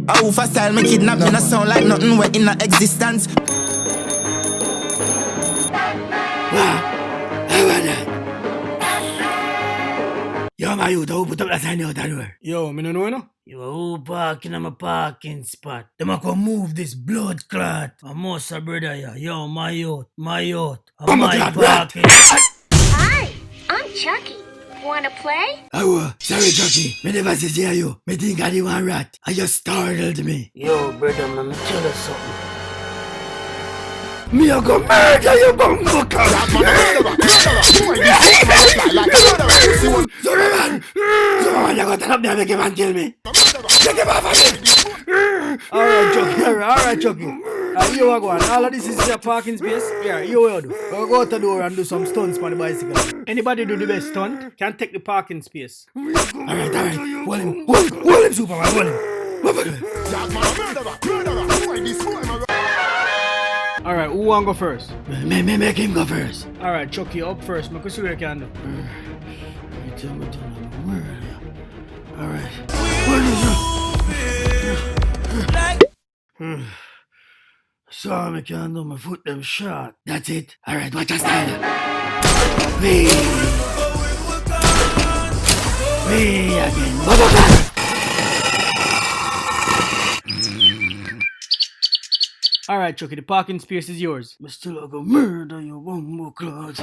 Oh, for style, me kidnap me, no sound like nothing wet in a existence. Yo, my youth, who put up that sign out that door? Yo, me no know, you know? Yo, who parking on my parking spot? Them a come move this blood clot. I'm Mosa brother, yeah. Yo, my youth. I'm my parking. Hi, I'm Chucky. Wanna play? Oh, sorry, Chucky. Me never see you. Me think I the one rat. I just startled me. Yo, brother, man, me tell you something. Me a go murder you, bumbo cat. Sorry, man. Someone you got to up there make him and kill me. Take him off of me. Alright, Chucky. You are going. All of this is your parking space. Yeah, you will do. We'll go out the door and do some stunts on the bicycle. Anybody do the best stunt can take the parking space. Alright. Hold him, Superman, hold him. Alright, who want to go first? Make him go first. Alright, Chucky, up first. Make us see what you can do. Alright. So I can't do my foot them shot. That's it. Alright, watch us style. Me again. Alright, Chucky, the parking space is yours. I still gonna murder you, one more clothes.